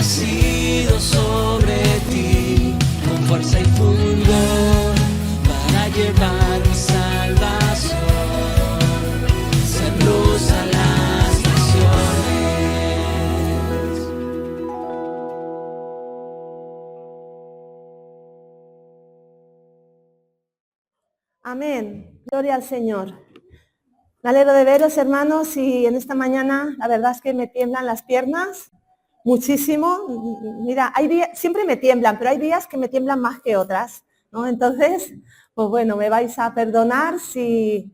nacido sobre ti, con fuerza y fulgor, para llevar mi salvación, ser luz a las naciones. Amén. Gloria al Señor. Me alegro de veros, hermanos, y en esta mañana la verdad es que me tiemblan las piernas muchísimo. Mira, hay días, siempre me tiemblan, pero hay días que me tiemblan más que otras, ¿no? Entonces, pues bueno, me vais a perdonar si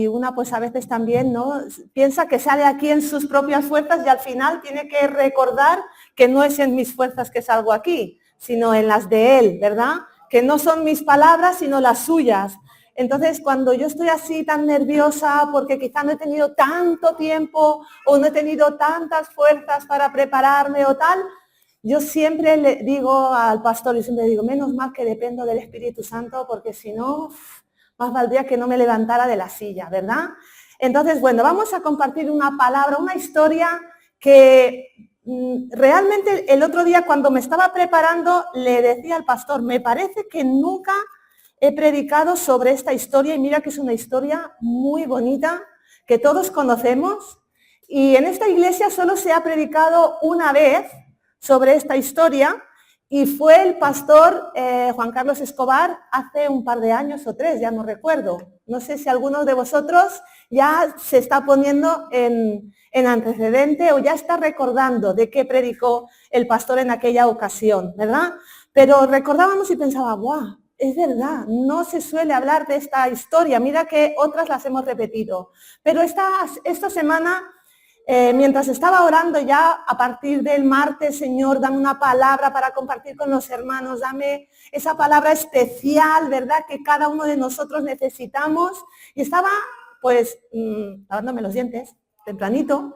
una pues a veces también, ¿no? Piensa que sale aquí en sus propias fuerzas y al final tiene que recordar que no es en mis fuerzas que salgo aquí, sino en las de Él, ¿verdad? Que no son mis palabras, sino las suyas. Entonces, cuando yo estoy así tan nerviosa porque quizá no he tenido tanto tiempo o no he tenido tantas fuerzas para prepararme o tal, yo siempre le digo al pastor, y siempre digo, menos mal que dependo del Espíritu Santo, porque si no, más valdría que no me levantara de la silla, ¿verdad? Entonces, bueno, vamos a compartir una palabra, una historia que realmente el otro día cuando me estaba preparando le decía al pastor, me parece que nunca he predicado sobre esta historia y mira que es una historia muy bonita que todos conocemos y en esta iglesia solo se ha predicado una vez sobre esta historia y fue el pastor Juan Carlos Escobar hace un par de años o 3, ya no recuerdo. No sé si alguno de vosotros ya se está poniendo en antecedente o ya está recordando de qué predicó el pastor en aquella ocasión, ¿verdad? Pero recordábamos y pensaba, ¡guau! Es verdad, no se suele hablar de esta historia, mira que otras las hemos repetido. Pero esta semana, mientras estaba orando ya, a partir del martes, Señor, dame una palabra para compartir con los hermanos, dame esa palabra especial, ¿verdad? Que cada uno de nosotros necesitamos. Y estaba, pues, lavándome los dientes, tempranito,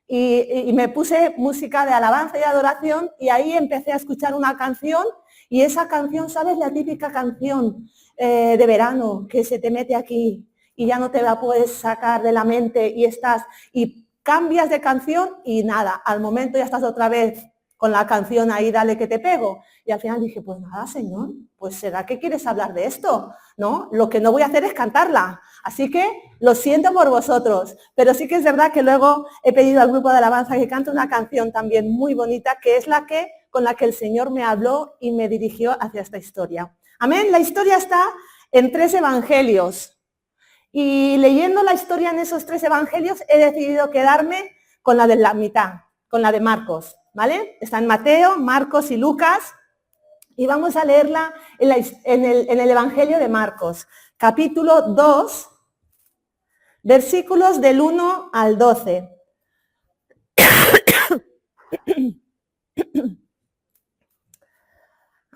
y me puse música de alabanza y adoración, y ahí empecé a escuchar una canción. Y esa canción, ¿sabes? La típica canción de verano que se te mete aquí y ya no te la puedes sacar de la mente y cambias de canción y nada, al momento ya estás otra vez con la canción ahí, dale que te pego. Y al final dije, pues nada, Señor, pues será que quieres hablar de esto, ¿no? Lo que no voy a hacer es cantarla. Así que lo siento por vosotros, pero sí que es verdad que luego he pedido al grupo de alabanza que cante una canción también muy bonita, que es con la que el Señor me habló y me dirigió hacia esta historia. Amén, la historia está en 3 evangelios. Y leyendo la historia en esos 3 evangelios he decidido quedarme con la de la mitad, con la de Marcos, ¿vale? Está en Mateo, Marcos y Lucas. Y vamos a leerla en el evangelio de Marcos, capítulo 2, versículos del 1 al 12.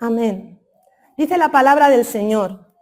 Amén. Dice la palabra del Señor.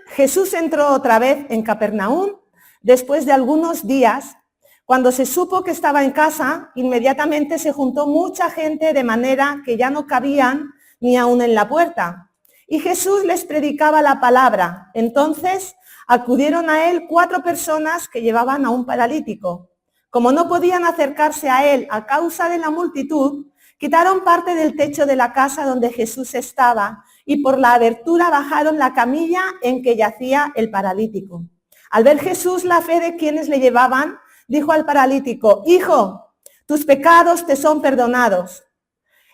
Jesús entró otra vez en Capernaum después de algunos días. Cuando se supo que estaba en casa, inmediatamente se juntó mucha gente de manera que ya no cabían ni aún en la puerta. Y Jesús les predicaba la palabra. Entonces acudieron a él 4 personas que llevaban a un paralítico. Como no podían acercarse a él a causa de la multitud, quitaron parte del techo de la casa donde Jesús estaba y por la abertura bajaron la camilla en que yacía el paralítico. Al ver Jesús la fe de quienes le llevaban, dijo al paralítico, hijo, tus pecados te son perdonados.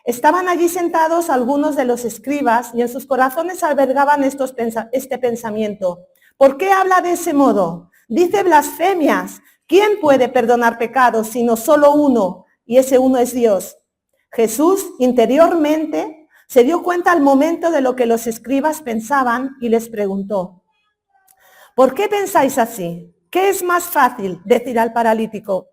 Estaban allí sentados algunos de los escribas y en sus corazones albergaban este pensamiento. ¿Por qué habla de ese modo? Dice blasfemias. ¿Quién puede perdonar pecados sino solo uno? Y ese uno es Dios. Jesús interiormente se dio cuenta al momento de lo que los escribas pensaban y les preguntó, ¿por qué pensáis así? ¿Qué es más fácil decir al paralítico,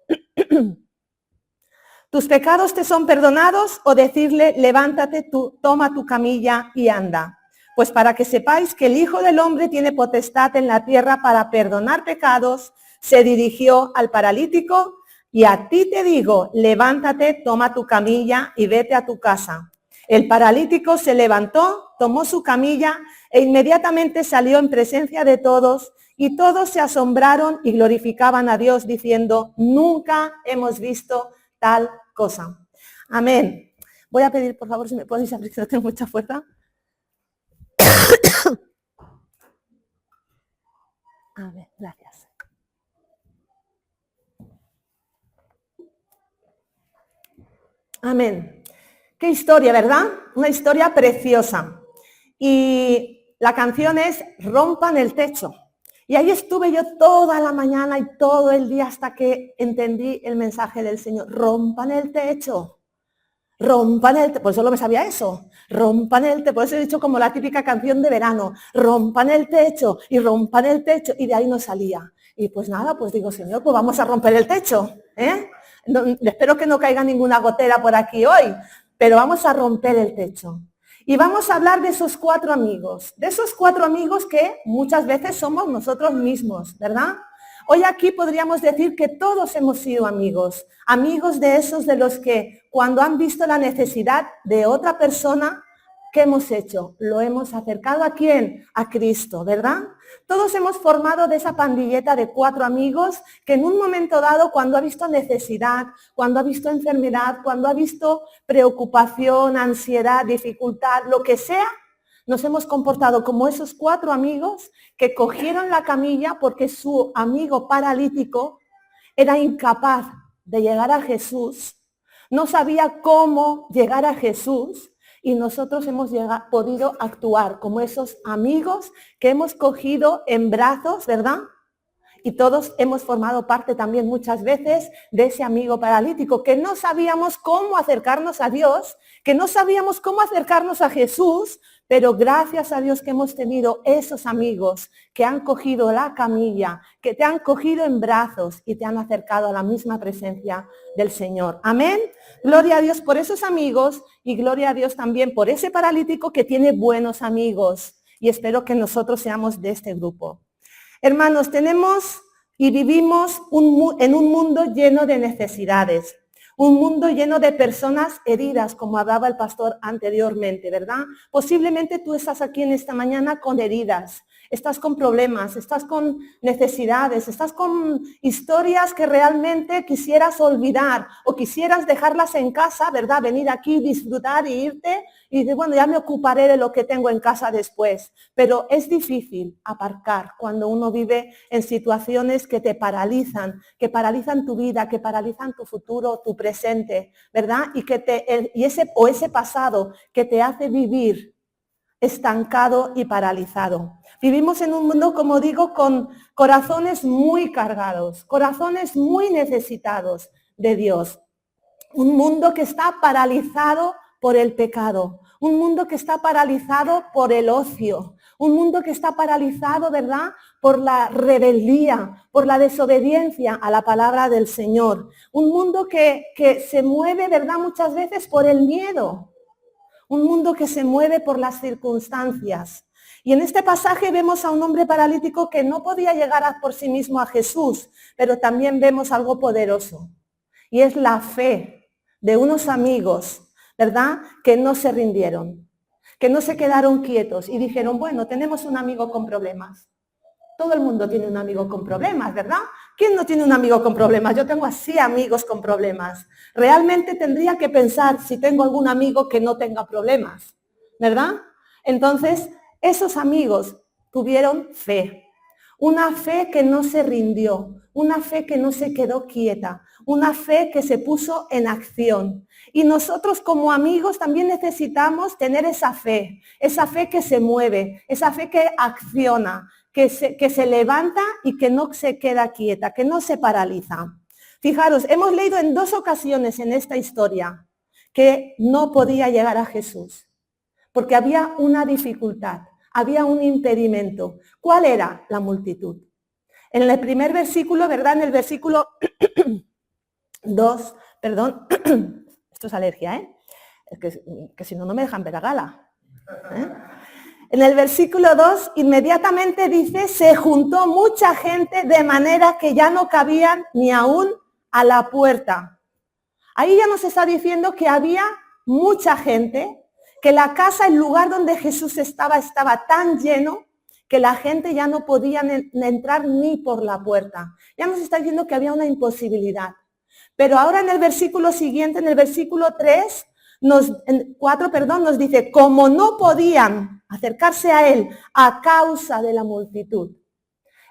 tus pecados te son perdonados, o decirle, levántate, toma tu camilla y anda? Pues para que sepáis que el Hijo del Hombre tiene potestad en la tierra para perdonar pecados, se dirigió al paralítico, y a ti te digo, levántate, toma tu camilla y vete a tu casa. El paralítico se levantó, tomó su camilla e inmediatamente salió en presencia de todos, y todos se asombraron y glorificaban a Dios diciendo, nunca hemos visto tal cosa. Amén. Voy a pedir, por favor, si me podéis abrir, que no tengo mucha fuerza. A ver, gracias. Amén. Qué historia, ¿verdad? Una historia preciosa. Y la canción es Rompan el techo. Y ahí estuve yo toda la mañana y todo el día hasta que entendí el mensaje del Señor. Rompan el techo. Rompan el techo. Pues solo me sabía eso. Rompan el techo. Por eso he dicho como la típica canción de verano. Rompan el techo y rompan el techo. Y de ahí no salía. Y pues nada, pues digo, Señor, pues vamos a romper el techo. No, espero que no caiga ninguna gotera por aquí hoy. Pero vamos a romper el techo. Y vamos a hablar de esos 4 amigos. De esos 4 amigos que muchas veces somos nosotros mismos, ¿verdad? Hoy aquí podríamos decir que todos hemos sido amigos. Amigos de esos de los que cuando han visto la necesidad de otra persona, ¿qué hemos hecho? Lo hemos acercado. ¿A quién? A Cristo, ¿verdad? Todos hemos formado de esa pandilleta de 4 amigos que en un momento dado, cuando ha visto necesidad, cuando ha visto enfermedad, cuando ha visto preocupación, ansiedad, dificultad, lo que sea, nos hemos comportado como esos 4 amigos que cogieron la camilla porque su amigo paralítico era incapaz de llegar a Jesús, no sabía cómo llegar a Jesús. Y nosotros hemos podido actuar como esos amigos que hemos cogido en brazos, ¿verdad? Y todos hemos formado parte también muchas veces de ese amigo paralítico, que no sabíamos cómo acercarnos a Dios, que no sabíamos cómo acercarnos a Jesús, pero gracias a Dios que hemos tenido esos amigos que han cogido la camilla, que te han cogido en brazos y te han acercado a la misma presencia del Señor. Amén. Gloria a Dios por esos amigos y gloria a Dios también por ese paralítico que tiene buenos amigos. Y espero que nosotros seamos de este grupo. Hermanos, tenemos y vivimos en un mundo lleno de necesidades. Un mundo lleno de personas heridas, como hablaba el pastor anteriormente, ¿verdad? Posiblemente tú estás aquí en esta mañana con heridas, estás con problemas, estás con necesidades, estás con historias que realmente quisieras olvidar o quisieras dejarlas en casa, ¿verdad? Venir aquí, disfrutar y irte y decir, bueno, ya me ocuparé de lo que tengo en casa después. Pero es difícil aparcar cuando uno vive en situaciones que te paralizan, que paralizan tu vida, que paralizan tu futuro, tu presente, ¿verdad? Y ese pasado que te hace vivir estancado y paralizado. Vivimos en un mundo, como digo, con corazones muy cargados, corazones muy necesitados de Dios. Un mundo que está paralizado por el pecado, un mundo que está paralizado por el ocio, un mundo que está paralizado, ¿verdad?, por la rebeldía, por la desobediencia a la palabra del Señor. Un mundo que se mueve, ¿verdad?, muchas veces por el miedo. Un mundo que se mueve por las circunstancias. Y en este pasaje vemos a un hombre paralítico que no podía llegar por sí mismo a Jesús, pero también vemos algo poderoso. Y es la fe de unos amigos, ¿verdad?, que no se rindieron, que no se quedaron quietos y dijeron, bueno, tenemos un amigo con problemas. Todo el mundo tiene un amigo con problemas, ¿verdad? ¿Quién no tiene un amigo con problemas? Yo tengo así amigos con problemas. Realmente tendría que pensar si tengo algún amigo que no tenga problemas, ¿verdad? Entonces, esos amigos tuvieron fe. Una fe que no se rindió, una fe que no se quedó quieta, una fe que se puso en acción. Y nosotros como amigos también necesitamos tener esa fe que se mueve, esa fe que acciona, que se levanta y que no se queda quieta, que no se paraliza. Fijaros, hemos leído en 2 ocasiones en esta historia que no podía llegar a Jesús, porque había una dificultad, había un impedimento. ¿Cuál era? La multitud. En el primer versículo, ¿verdad? En el versículo 2, perdón, esto es alergia, ¿eh? Es que si no, no me dejan ver a gala. En el versículo 2, inmediatamente dice, se juntó mucha gente de manera que ya no cabían ni aún a la puerta. Ahí ya nos está diciendo que había mucha gente, que la casa, el lugar donde Jesús estaba tan lleno que la gente ya no podía entrar ni por la puerta. Ya nos está diciendo que había una imposibilidad. Pero ahora en el versículo siguiente, en el versículo 3, en 4, nos dice, como no podían acercarse a él a causa de la multitud.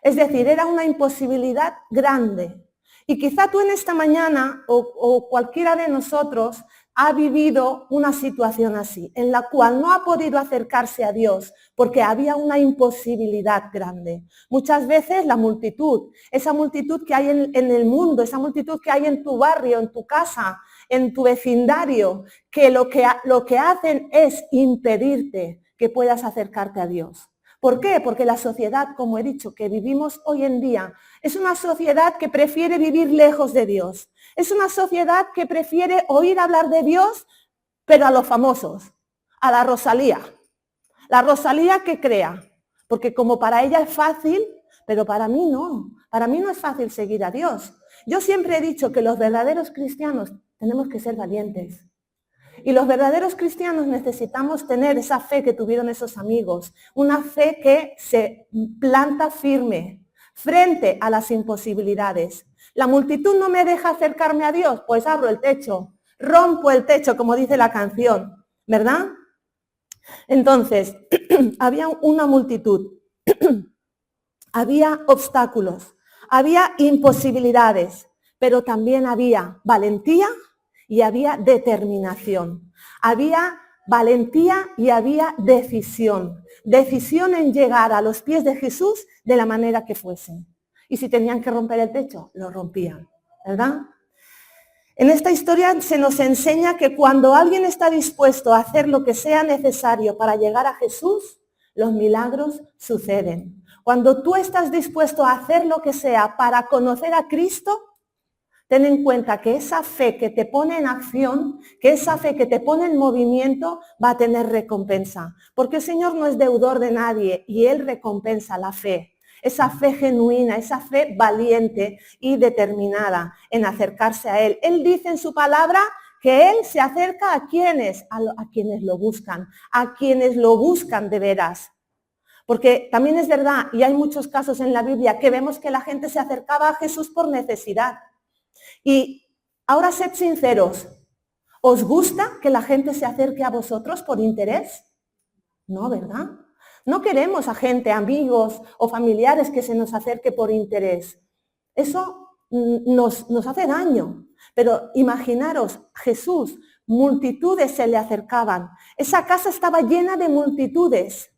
Es decir, era una imposibilidad grande. Y quizá tú en esta mañana o cualquiera de nosotros ha vivido una situación así, en la cual no ha podido acercarse a Dios porque había una imposibilidad grande. Muchas veces la multitud, esa multitud que hay en el mundo, esa multitud que hay en tu barrio, en tu casa, en tu vecindario, que lo que hacen es impedirte que puedas acercarte a Dios. ¿Por qué? Porque la sociedad, como he dicho, que vivimos hoy en día, es una sociedad que prefiere vivir lejos de Dios. Es una sociedad que prefiere oír hablar de Dios, pero a los famosos, a la Rosalía. La Rosalía que crea, porque como para ella es fácil, pero para mí no. Para mí no es fácil seguir a Dios. Yo siempre he dicho que los verdaderos cristianos tenemos que ser valientes. Y los verdaderos cristianos necesitamos tener esa fe que tuvieron esos amigos, una fe que se planta firme frente a las imposibilidades. La multitud no me deja acercarme a Dios, pues abro el techo, rompo el techo, como dice la canción, ¿verdad? Entonces, había una multitud, había obstáculos, había imposibilidades, pero también había valentía y había determinación. Había valentía y había decisión. Decisión en llegar a los pies de Jesús de la manera que fuesen. Y si tenían que romper el techo, lo rompían, ¿verdad? En esta historia se nos enseña que cuando alguien está dispuesto a hacer lo que sea necesario para llegar a Jesús, los milagros suceden. Cuando tú estás dispuesto a hacer lo que sea para conocer a Cristo, ten en cuenta que esa fe que te pone en acción, que esa fe que te pone en movimiento, va a tener recompensa. Porque el Señor no es deudor de nadie y Él recompensa la fe. Esa fe genuina, esa fe valiente y determinada en acercarse a Él. Él dice en su palabra que Él se acerca a quienes lo buscan, a quienes lo buscan de veras. Porque también es verdad, y hay muchos casos en la Biblia, que vemos que la gente se acercaba a Jesús por necesidad. Y ahora sed sinceros, ¿os gusta que la gente se acerque a vosotros por interés? No, ¿verdad? No queremos a gente, amigos o familiares que se nos acerque por interés. Eso nos hace daño. Pero imaginaros, Jesús, multitudes se le acercaban. Esa casa estaba llena de multitudes.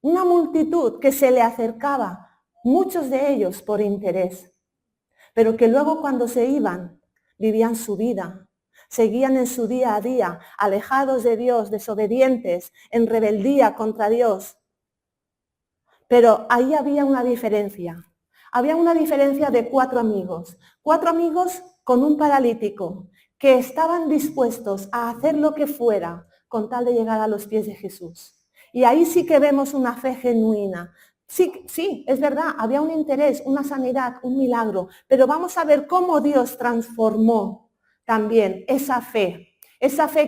Una multitud que se le acercaba, muchos de ellos por interés. Pero que luego cuando se iban, vivían su vida, seguían en su día a día, alejados de Dios, desobedientes, en rebeldía contra Dios. Pero ahí había una diferencia de 4 amigos con un paralítico, que estaban dispuestos a hacer lo que fuera con tal de llegar a los pies de Jesús. Y ahí sí que vemos una fe genuina. Sí, es verdad, había un interés, una sanidad, un milagro, pero vamos a ver cómo Dios transformó también esa fe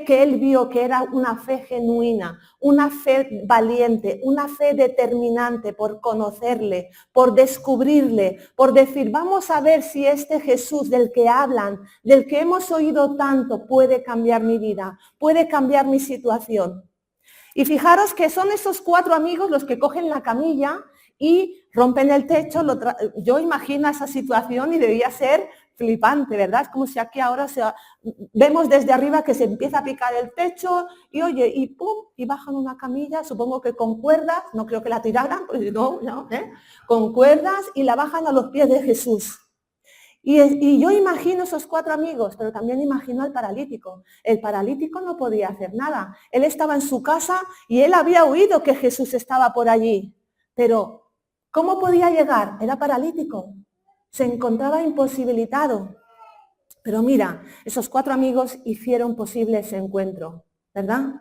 que Él vio que era una fe genuina, una fe valiente, una fe determinante por conocerle, por descubrirle, por decir, vamos a ver si este Jesús del que hablan, del que hemos oído tanto, puede cambiar mi vida, puede cambiar mi situación. Y fijaros que son esos 4 amigos los que cogen la camilla y rompen el techo. Yo imagino esa situación y debía ser flipante, ¿verdad? Es como si aquí ahora vemos desde arriba que se empieza a picar el techo y oye, y pum, y bajan una camilla, supongo que con cuerdas, no creo que la tiraran, pues no, con cuerdas y la bajan a los pies de Jesús. Y yo imagino esos 4 amigos, pero también imagino al paralítico. El paralítico no podía hacer nada. Él estaba en su casa y él había oído que Jesús estaba por allí. Pero, ¿cómo podía llegar? Era paralítico. Se encontraba imposibilitado. Pero mira, esos 4 amigos hicieron posible ese encuentro, ¿verdad?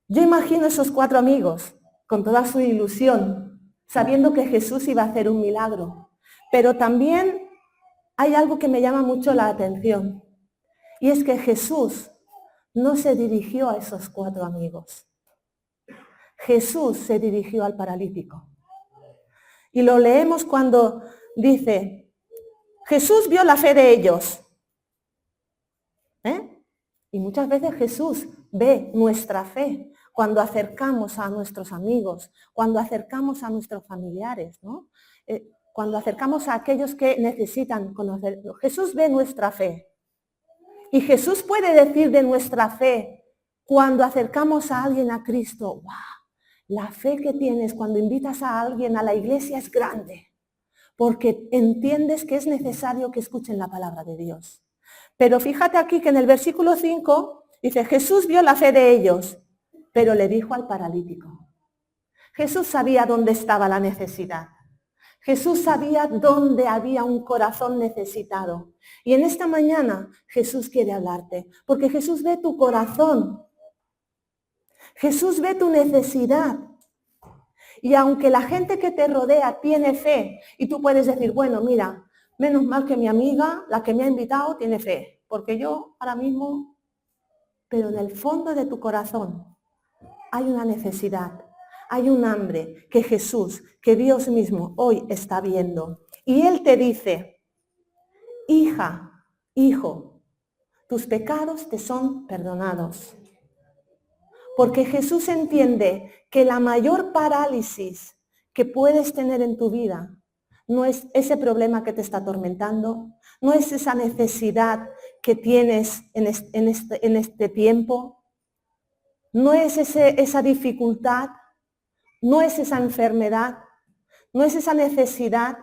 Yo imagino esos 4 amigos con toda su ilusión, sabiendo que Jesús iba a hacer un milagro. Pero también hay algo que me llama mucho la atención, y es que Jesús no se dirigió a esos 4 amigos. Jesús se dirigió al paralítico. Y lo leemos cuando dice, Jesús vio la fe de ellos. Y muchas veces Jesús ve nuestra fe cuando acercamos a nuestros amigos, cuando acercamos a nuestros familiares, ¿no? Cuando acercamos a aquellos que necesitan conocerlo. Jesús ve nuestra fe. Y Jesús puede decir de nuestra fe cuando acercamos a alguien a Cristo, ¡wow! La fe que tienes cuando invitas a alguien a la iglesia es grande, porque entiendes que es necesario que escuchen la palabra de Dios. Pero fíjate aquí que en el versículo 5 dice, Jesús vio la fe de ellos, pero le dijo al paralítico. Jesús sabía dónde estaba la necesidad. Jesús sabía dónde había un corazón necesitado. Y en esta mañana Jesús quiere hablarte, porque Jesús ve tu corazón. Jesús ve tu necesidad. Y aunque la gente que te rodea tiene fe, y tú puedes decir, bueno, mira, menos mal que mi amiga, la que me ha invitado, tiene fe, porque yo ahora mismo, pero en el fondo de tu corazón hay una necesidad. Hay un hambre que Jesús, que Dios mismo hoy está viendo. Y Él te dice, hija, hijo, tus pecados te son perdonados. Porque Jesús entiende que la mayor parálisis que puedes tener en tu vida no es ese problema que te está atormentando, no es esa necesidad que tienes en este tiempo, no es esa dificultad, no es esa enfermedad, no es esa necesidad,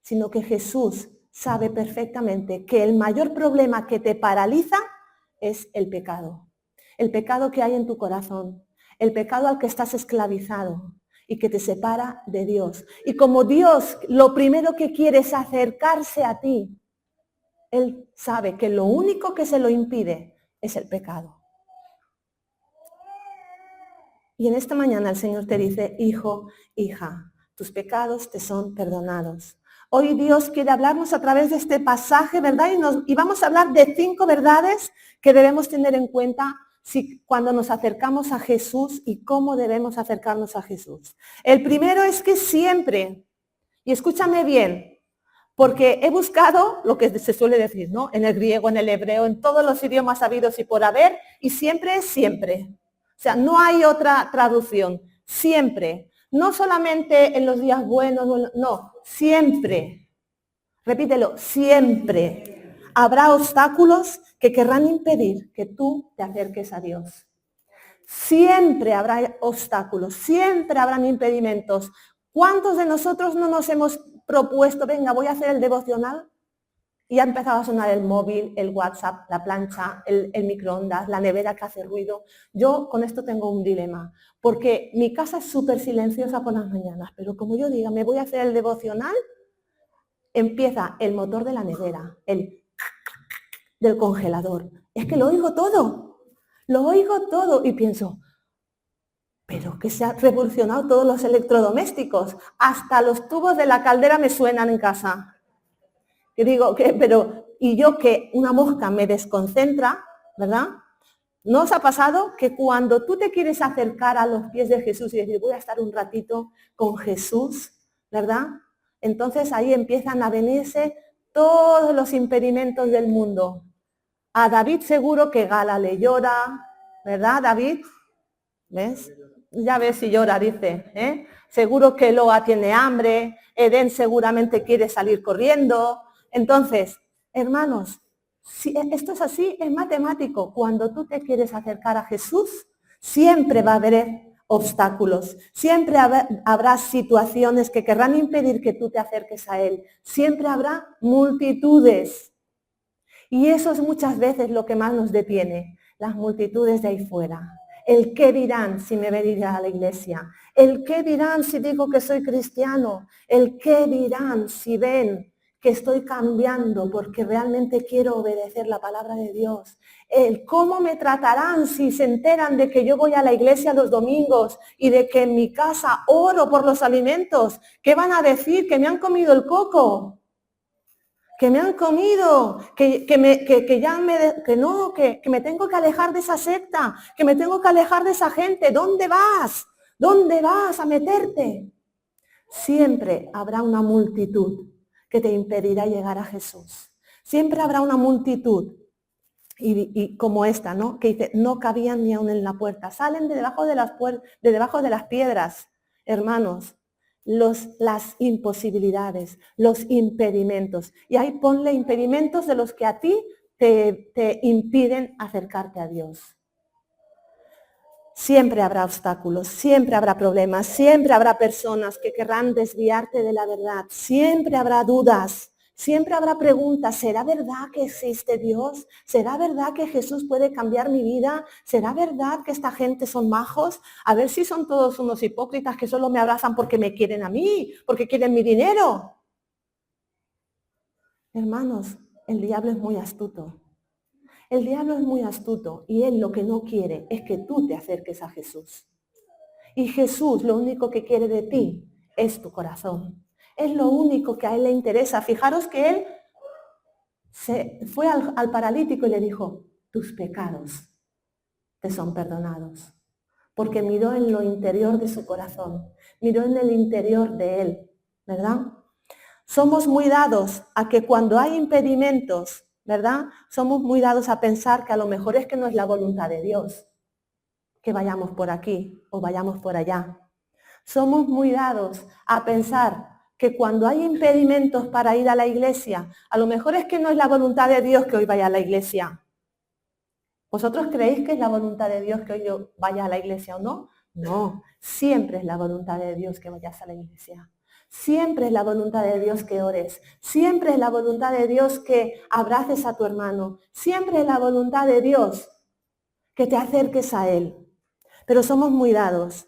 sino que Jesús sabe perfectamente que el mayor problema que te paraliza es el pecado que hay en tu corazón, el pecado al que estás esclavizado y que te separa de Dios. Y como Dios lo primero que quiere es acercarse a ti, Él sabe que lo único que se lo impide es el pecado. Y en esta mañana el Señor te dice, hijo, hija, tus pecados te son perdonados. Hoy Dios quiere hablarnos a través de este pasaje, ¿verdad? Y vamos a hablar de 5 verdades que debemos tener en cuenta cuando nos acercamos a Jesús y cómo debemos acercarnos a Jesús. El primero es que siempre, y escúchame bien, porque he buscado lo que se suele decir, ¿no? En el griego, en el hebreo, en todos los idiomas habidos y por haber, y siempre es siempre. O sea, no hay otra traducción. Siempre. No solamente en los días buenos, no, siempre. Repítelo, siempre. Habrá obstáculos que querrán impedir que tú te acerques a Dios. Siempre habrá obstáculos, siempre habrán impedimentos. ¿Cuántos de nosotros no nos hemos propuesto, venga, voy a hacer el devocional? Y ha empezado a sonar el móvil, el WhatsApp, la plancha, el microondas, la nevera que hace ruido. Yo con esto tengo un dilema, porque mi casa es súper silenciosa por las mañanas, pero como yo diga, me voy a hacer el devocional, empieza el motor de la nevera, el del congelador. Es que lo oigo todo y pienso, pero que se han revolucionado todos los electrodomésticos, hasta los tubos de la caldera me suenan en casa. Que digo, y yo que una mosca me desconcentra, ¿verdad? ¿No os ha pasado que cuando tú te quieres acercar a los pies de Jesús y decir, voy a estar un ratito con Jesús, ¿verdad? Entonces ahí empiezan a venirse todos los impedimentos del mundo. A David seguro que Gala le llora, ¿verdad, David? ¿Ves? Ya ves si llora, dice, ¿eh? Seguro que Loa tiene hambre, Edén seguramente quiere salir corriendo. Entonces, hermanos, si esto es así, es matemático. Cuando tú te quieres acercar a Jesús, siempre va a haber obstáculos, siempre habrá situaciones que querrán impedir que tú te acerques a Él. Siempre habrá multitudes. Y eso es muchas veces lo que más nos detiene, las multitudes de ahí fuera. El qué dirán si me ven ir a la iglesia. El qué dirán si digo que soy cristiano. El qué dirán si ven que estoy cambiando porque realmente quiero obedecer la palabra de Dios. El cómo me tratarán si se enteran de que yo voy a la iglesia los domingos y de que en mi casa oro por los alimentos. ¿Qué van a decir? Que me han comido el coco. Que me han comido, que me tengo que alejar de esa secta, que me tengo que alejar de esa gente. ¿Dónde vas? ¿Dónde vas a meterte? Siempre habrá una multitud que te impedirá llegar a Jesús. Siempre habrá una multitud. y como esta, ¿no? Que dice, no cabían ni aún en la puerta. Salen de debajo de las piedras, hermanos, las imposibilidades, los impedimentos. Y ahí ponle impedimentos de los que a ti te impiden acercarte a Dios. Siempre habrá obstáculos, siempre habrá problemas, siempre habrá personas que querrán desviarte de la verdad, siempre habrá dudas, siempre habrá preguntas. ¿Será verdad que existe Dios? ¿Será verdad que Jesús puede cambiar mi vida? ¿Será verdad que esta gente son majos? A ver si son todos unos hipócritas que solo me abrazan porque me quieren a mí, porque quieren mi dinero. Hermanos, el diablo es muy astuto. El diablo es muy astuto y él lo que no quiere es que tú te acerques a Jesús. Y Jesús lo único que quiere de ti es tu corazón. Es lo único que a él le interesa. Fijaros que él se fue al paralítico y le dijo, tus pecados te son perdonados. Porque miró en lo interior de su corazón, miró en el interior de él, ¿verdad? Somos muy dados a que cuando hay impedimentos, ¿verdad? Somos muy dados a pensar que a lo mejor es que no es la voluntad de Dios que vayamos por aquí o vayamos por allá. Somos muy dados a pensar que cuando hay impedimentos para ir a la iglesia, a lo mejor es que no es la voluntad de Dios que hoy vaya a la iglesia. ¿Vosotros creéis que es la voluntad de Dios que hoy yo vaya a la iglesia o no? No, siempre es la voluntad de Dios que vayas a la iglesia. Siempre es la voluntad de Dios que ores. Siempre es la voluntad de Dios que abraces a tu hermano. Siempre es la voluntad de Dios que te acerques a Él. Pero somos muy dados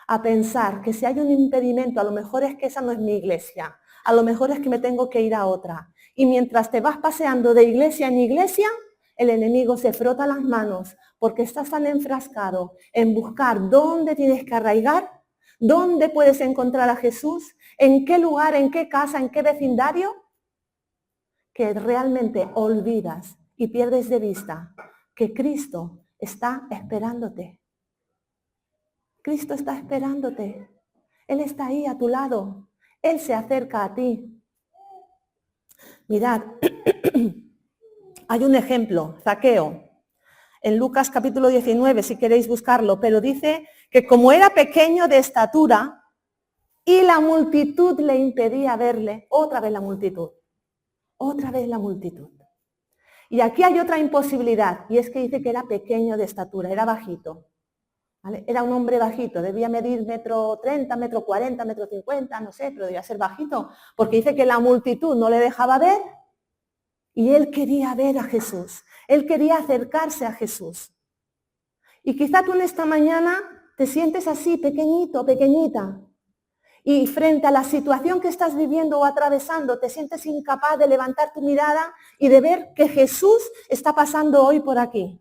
a pensar que si hay un impedimento, a lo mejor es que esa no es mi iglesia. A lo mejor es que me tengo que ir a otra. Y mientras te vas paseando de iglesia en iglesia, el enemigo se frota las manos porque estás tan enfrascado en buscar dónde tienes que arraigar, dónde puedes encontrar a Jesús, en qué lugar, en qué casa, en qué vecindario, que realmente olvidas y pierdes de vista que Cristo está esperándote. Cristo está esperándote. Él está ahí a tu lado. Él se acerca a ti. Mirad, hay un ejemplo, Zaqueo, en Lucas capítulo 19, si queréis buscarlo, pero dice que como era pequeño de estatura y la multitud le impedía verle, otra vez la multitud. Y aquí hay otra imposibilidad, y es que dice que era pequeño de estatura, era bajito. ¿Vale? Era un hombre bajito, debía medir 1,30 m, 1,40 m, 1,50 m, no sé, pero debía ser bajito, porque dice que la multitud no le dejaba ver y él quería ver a Jesús, él quería acercarse a Jesús. Y quizá tú en esta mañana te sientes así, pequeñito, pequeñita, y frente a la situación que estás viviendo o atravesando, te sientes incapaz de levantar tu mirada y de ver que Jesús está pasando hoy por aquí.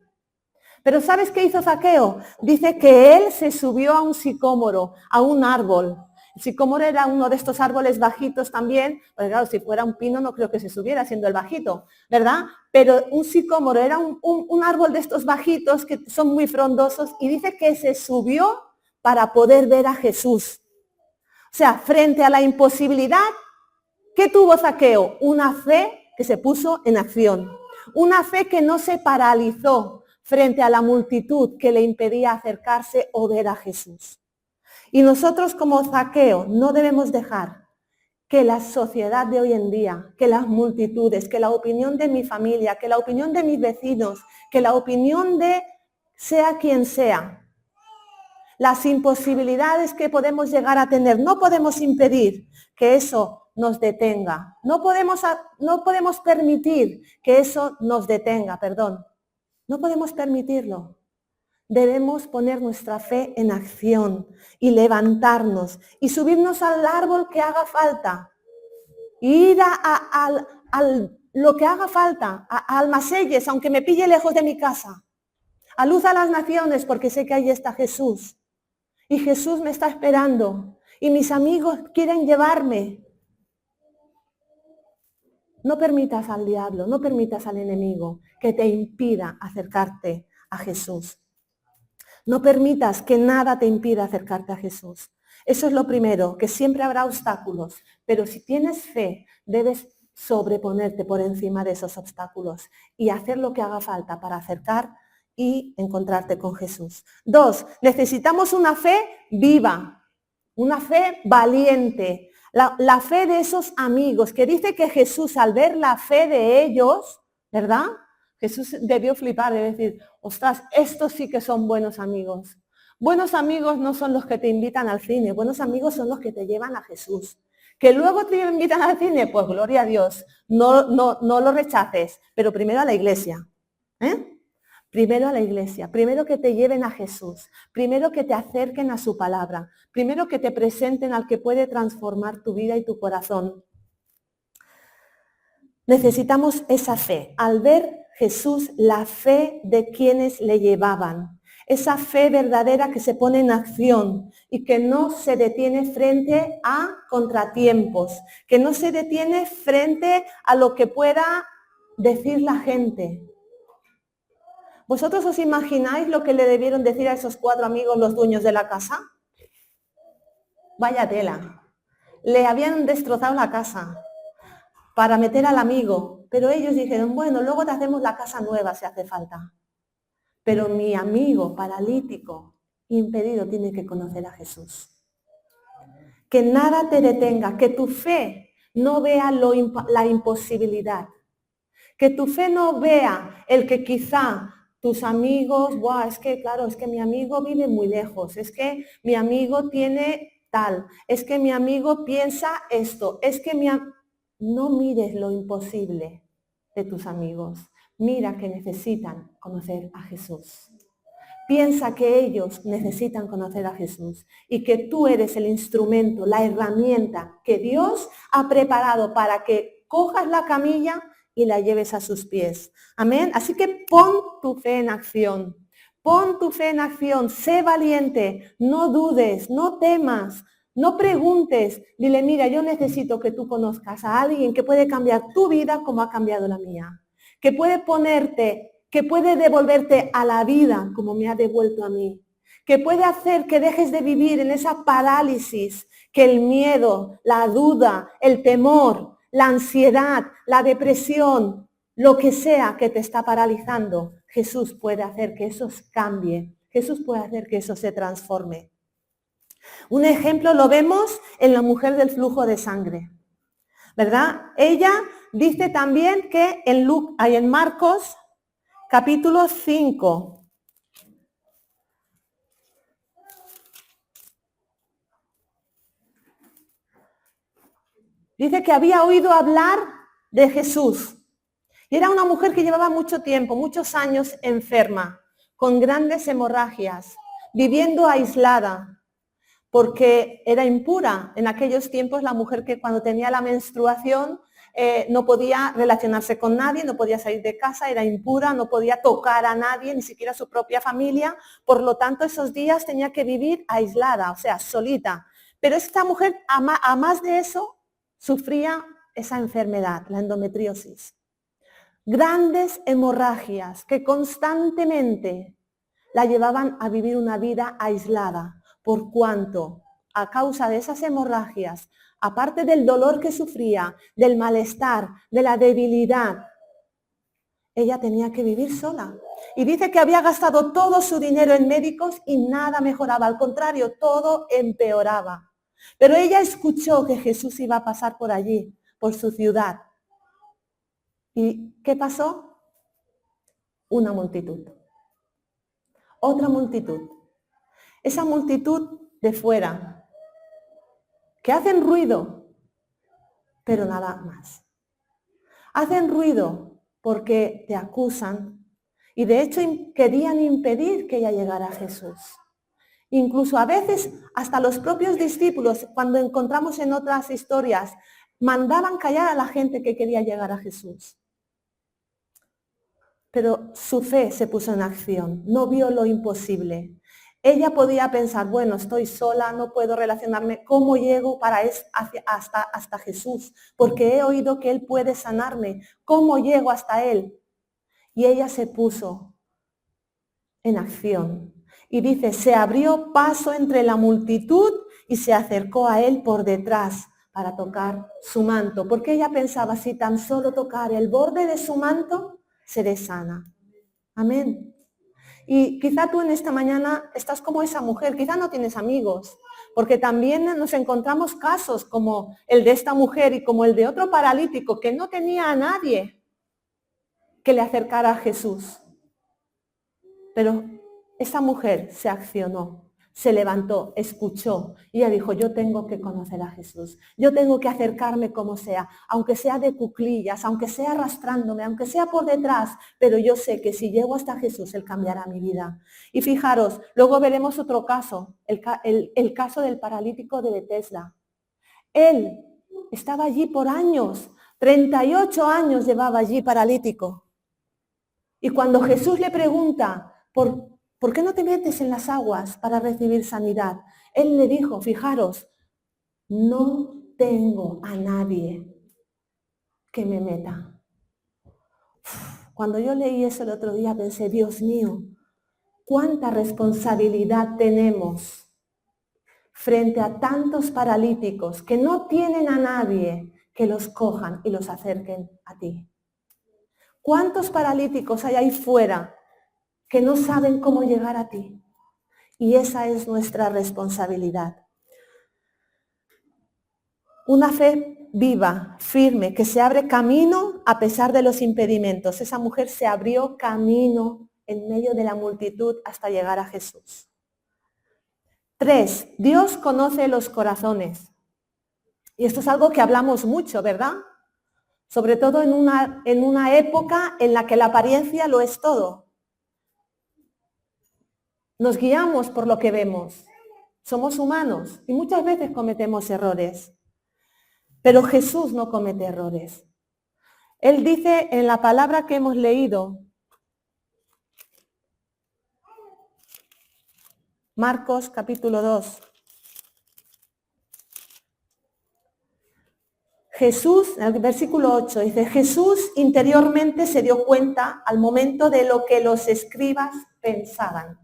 Pero ¿sabes qué hizo Zaqueo? Dice que él se subió a un sicómoro, a un árbol. El sicómoro era uno de estos árboles bajitos también, porque claro, si fuera un pino no creo que se subiera siendo el bajito, ¿verdad? Pero un sicómoro era un árbol de estos bajitos que son muy frondosos y dice que se subió para poder ver a Jesús. O sea, frente a la imposibilidad, ¿qué tuvo Zaqueo? Una fe que se puso en acción, una fe que no se paralizó frente a la multitud que le impedía acercarse o ver a Jesús. Y nosotros como Zaqueo no debemos dejar que la sociedad de hoy en día, que las multitudes, que la opinión de mi familia, que la opinión de mis vecinos, que la opinión de sea quien sea, las imposibilidades que podemos llegar a tener, no podemos impedir que eso nos detenga. No podemos permitir que eso nos detenga, perdón. No podemos permitirlo. Debemos poner nuestra fe en acción y levantarnos y subirnos al árbol que haga falta. Ir a lo que haga falta, a Almacelles, aunque me pille lejos de mi casa. A Luz a las Naciones, porque sé que ahí está Jesús. Y Jesús me está esperando. Y mis amigos quieren llevarme. No permitas al diablo, no permitas al enemigo que te impida acercarte a Jesús. No permitas que nada te impida acercarte a Jesús. Eso es lo primero, que siempre habrá obstáculos, pero si tienes fe, debes sobreponerte por encima de esos obstáculos y hacer lo que haga falta para acercar y encontrarte con Jesús. 2, necesitamos una fe viva, una fe valiente, la fe de esos amigos, que dice que Jesús, al ver la fe de ellos, ¿verdad? Jesús debió flipar, de decir, ostras, estos sí que son buenos amigos. Buenos amigos no son los que te invitan al cine, buenos amigos son los que te llevan a Jesús. Que luego te invitan al cine, pues gloria a Dios, no lo rechaces, pero primero a la iglesia, ¿eh? Primero a la iglesia, primero que te lleven a Jesús, primero que te acerquen a su palabra, primero que te presenten al que puede transformar tu vida y tu corazón. Necesitamos esa fe. Al ver Jesús, la fe de quienes le llevaban, esa fe verdadera que se pone en acción y que no se detiene frente a contratiempos, que no se detiene frente a lo que pueda decir la gente. ¿Vosotros os imagináis lo que le debieron decir a esos 4 amigos los dueños de la casa? Vaya tela. Le habían destrozado la casa para meter al amigo, pero ellos dijeron, bueno, luego te hacemos la casa nueva si hace falta. Pero mi amigo paralítico, impedido, tiene que conocer a Jesús. Que nada te detenga, que tu fe no vea la imposibilidad. Que tu fe no vea el que quizá tus amigos, es que claro, es que mi amigo vive muy lejos, es que mi amigo tiene tal, es que mi amigo piensa esto, es que no mires lo imposible de tus amigos, mira que necesitan conocer a Jesús. Piensa que ellos necesitan conocer a Jesús y que tú eres el instrumento, la herramienta que Dios ha preparado para que cojas la camilla y la lleves a sus pies. Amén. Así que pon tu fe en acción. Pon tu fe en acción. Sé valiente. No dudes, no temas, no preguntes. Dile, mira, yo necesito que tú conozcas a alguien que puede cambiar tu vida como ha cambiado la mía. Que puede que puede devolverte a la vida como me ha devuelto a mí. Que puede hacer que dejes de vivir en esa parálisis, que el miedo, la duda, el temor, la ansiedad, la depresión, lo que sea que te está paralizando, Jesús puede hacer que eso cambie. Jesús puede hacer que eso se transforme. Un ejemplo lo vemos en la mujer del flujo de sangre, ¿verdad? Ella dice también que en Marcos capítulo 5, dice que había oído hablar de Jesús. Y era una mujer que llevaba mucho tiempo, muchos años enferma, con grandes hemorragias, viviendo aislada, porque era impura. En aquellos tiempos la mujer que cuando tenía la menstruación no podía relacionarse con nadie, no podía salir de casa, era impura, no podía tocar a nadie, ni siquiera a su propia familia. Por lo tanto, esos días tenía que vivir aislada, o sea, solita. Pero esta mujer, a más de eso, sufría esa enfermedad, la endometriosis. Grandes hemorragias que constantemente la llevaban a vivir una vida aislada, por cuanto a causa de esas hemorragias, aparte del dolor que sufría, del malestar, de la debilidad, ella tenía que vivir sola. Y dice que había gastado todo su dinero en médicos y nada mejoraba, al contrario, todo empeoraba. Pero ella escuchó que Jesús iba a pasar por allí, por su ciudad. ¿Y qué pasó? Una multitud. Otra multitud. Esa multitud de fuera, que hacen ruido, pero nada más. Hacen ruido porque te acusan y de hecho querían impedir que ella llegara a Jesús. Incluso a veces hasta los propios discípulos, cuando encontramos en otras historias, mandaban callar a la gente que quería llegar a Jesús. Pero su fe se puso en acción, no vio lo imposible. Ella podía pensar, bueno, estoy sola, no puedo relacionarme, ¿cómo llego hasta Jesús? Porque he oído que Él puede sanarme, ¿cómo llego hasta Él? Y ella se puso en acción. Y dice, se abrió paso entre la multitud y se acercó a Él por detrás para tocar su manto, porque ella pensaba, si tan solo tocar el borde de su manto, seré sana. Amén. Y quizá tú en esta mañana estás como esa mujer, quizá no tienes amigos, porque también nos encontramos casos como el de esta mujer y como el de otro paralítico que no tenía a nadie que le acercara a Jesús. Pero esa mujer se accionó, se levantó, escuchó y ella dijo, yo tengo que conocer a Jesús, yo tengo que acercarme como sea, aunque sea de cuclillas, aunque sea arrastrándome, aunque sea por detrás, pero yo sé que si llego hasta Jesús, Él cambiará mi vida. Y fijaros, luego veremos otro caso, el caso del paralítico de Betesda. Él estaba allí por años, 38 años llevaba allí paralítico. Y cuando Jesús le pregunta, ¿por qué no te metes en las aguas para recibir sanidad? Él le dijo, fijaros, no tengo a nadie que me meta. Cuando yo leí eso el otro día pensé, Dios mío, cuánta responsabilidad tenemos frente a tantos paralíticos que no tienen a nadie que los cojan y los acerquen a ti. ¿Cuántos paralíticos hay ahí fuera que no saben cómo llegar a ti? Y esa es nuestra responsabilidad. Una fe viva, firme, que se abre camino a pesar de los impedimentos. Esa mujer se abrió camino en medio de la multitud hasta llegar a Jesús. 3. Dios conoce los corazones. Y esto es algo que hablamos mucho, ¿verdad? Sobre todo en una época en la que la apariencia lo es todo. Nos guiamos por lo que vemos. Somos humanos y muchas veces cometemos errores. Pero Jesús no comete errores. Él dice en la palabra que hemos leído, Marcos capítulo 2. Jesús, en el versículo 8, dice, Jesús interiormente se dio cuenta al momento de lo que los escribas pensaban.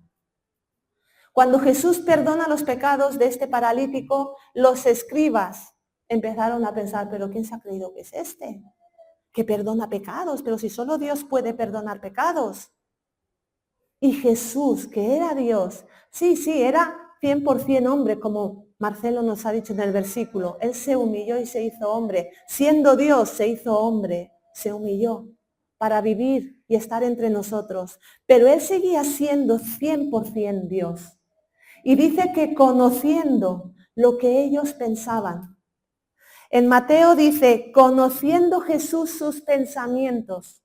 Cuando Jesús perdona los pecados de este paralítico, los escribas empezaron a pensar, pero ¿quién se ha creído que es este? Que perdona pecados, pero si solo Dios puede perdonar pecados. Y Jesús, que era Dios, sí, era 100% hombre, como Marcelo nos ha dicho en el versículo. Él se humilló y se hizo hombre. Siendo Dios, se hizo hombre, se humilló para vivir y estar entre nosotros. Pero Él seguía siendo 100% Dios. Y dice que conociendo lo que ellos pensaban. En Mateo dice, conociendo Jesús sus pensamientos.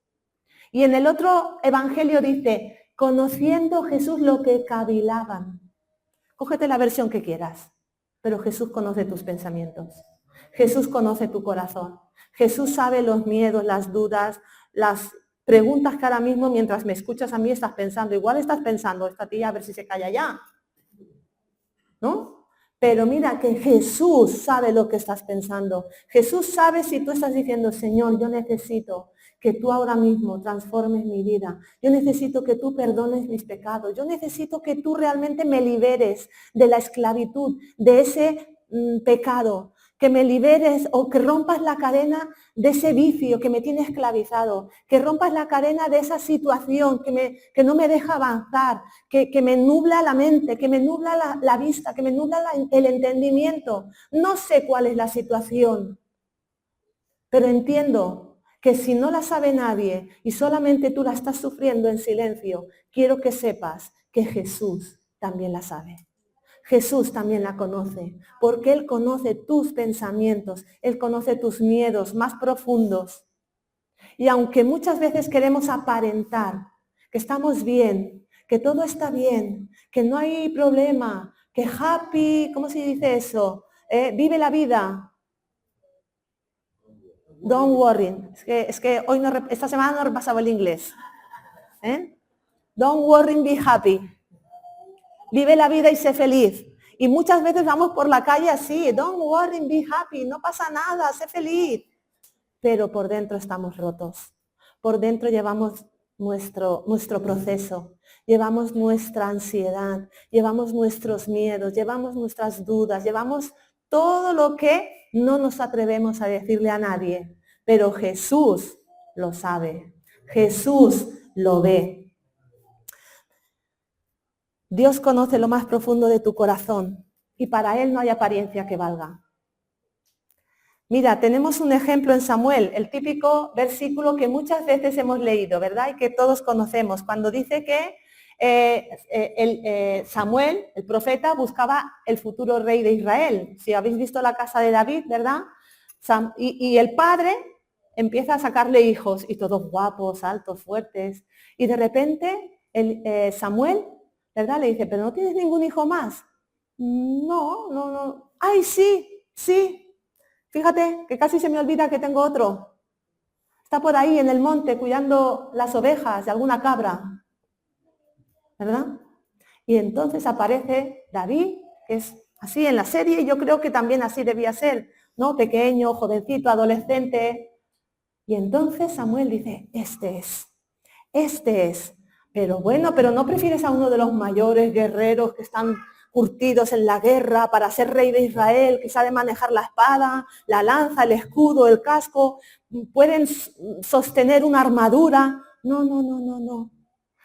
Y en el otro evangelio dice, conociendo Jesús lo que cavilaban. Cógete la versión que quieras, pero Jesús conoce tus pensamientos. Jesús conoce tu corazón. Jesús sabe los miedos, las dudas, las preguntas que ahora mismo mientras me escuchas a mí estás pensando. Igual estás pensando, esta tía a ver si se calla ya. ¿No? Pero mira que Jesús sabe lo que estás pensando. Jesús sabe si tú estás diciendo, Señor, yo necesito que tú ahora mismo transformes mi vida. Yo necesito que tú perdones mis pecados. Yo necesito que tú realmente me liberes de la esclavitud, de ese pecado. Que me liberes o que rompas la cadena de ese vicio que me tiene esclavizado. Que rompas la cadena de esa situación que no me deja avanzar. Que me nubla la mente, que me nubla la vista, que me nubla el entendimiento. No sé cuál es la situación. Pero entiendo que si no la sabe nadie y solamente tú la estás sufriendo en silencio, quiero que sepas que Jesús también la sabe. Jesús también la conoce, porque Él conoce tus pensamientos, Él conoce tus miedos más profundos. Y aunque muchas veces queremos aparentar que estamos bien, que todo está bien, que no hay problema, que happy, ¿cómo se dice eso? Vive la vida. Don't worry. Es que hoy esta semana no he repasado el inglés. Don't worry, be happy. Vive la vida y sé feliz. Y muchas veces vamos por la calle así. Don't worry, be happy. No pasa nada, sé feliz. Pero por dentro estamos rotos. Por dentro llevamos nuestro proceso. Llevamos nuestra ansiedad. Llevamos nuestros miedos. Llevamos nuestras dudas. Llevamos todo lo que no nos atrevemos a decirle a nadie, pero Jesús lo sabe, Jesús lo ve. Dios conoce lo más profundo de tu corazón y para Él no hay apariencia que valga. Mira, tenemos un ejemplo en Samuel, el típico versículo que muchas veces hemos leído, ¿verdad? Y que todos conocemos, cuando dice que Samuel, el profeta, buscaba el futuro rey de Israel. Si habéis visto la casa de David, ¿verdad? Y el padre empieza a sacarle hijos, y todos guapos, altos, fuertes. Y de repente Samuel, ¿verdad? Le dice, ¿pero no tienes ningún hijo más? No. ¡Ay, sí! Fíjate que casi se me olvida que tengo otro. Está por ahí en el monte cuidando las ovejas de alguna cabra. ¿Verdad? Y entonces aparece David, que es así en la serie, y yo creo que también así debía ser, ¿no? Pequeño, jovencito, adolescente. Y entonces Samuel dice, este es. Pero bueno, pero ¿no prefieres a uno de los mayores guerreros que están curtidos en la guerra para ser rey de Israel, que sabe manejar la espada, la lanza, el escudo, el casco, pueden sostener una armadura? No.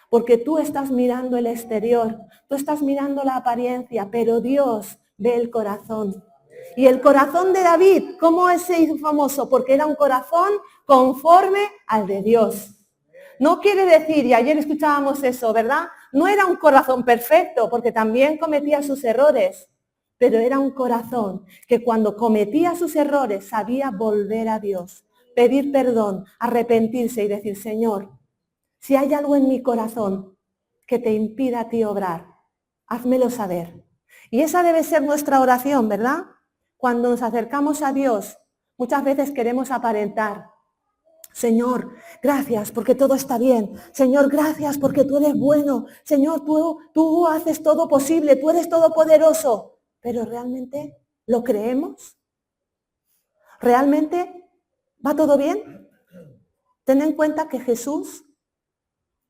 Porque tú estás mirando el exterior, tú estás mirando la apariencia, pero Dios ve el corazón. Y el corazón de David, ¿cómo se hizo famoso? Porque era un corazón conforme al de Dios. No quiere decir, y ayer escuchábamos eso, ¿verdad? No era un corazón perfecto, porque también cometía sus errores, pero era un corazón que cuando cometía sus errores sabía volver a Dios, pedir perdón, arrepentirse y decir, Señor, si hay algo en mi corazón que te impida a ti obrar, házmelo saber. Y esa debe ser nuestra oración, ¿verdad? Cuando nos acercamos a Dios, muchas veces queremos aparentar. Señor, gracias porque todo está bien. Señor, gracias porque tú eres bueno. Señor, tú haces todo posible, tú eres todopoderoso. Pero ¿realmente lo creemos? ¿Realmente va todo bien? Ten en cuenta que Jesús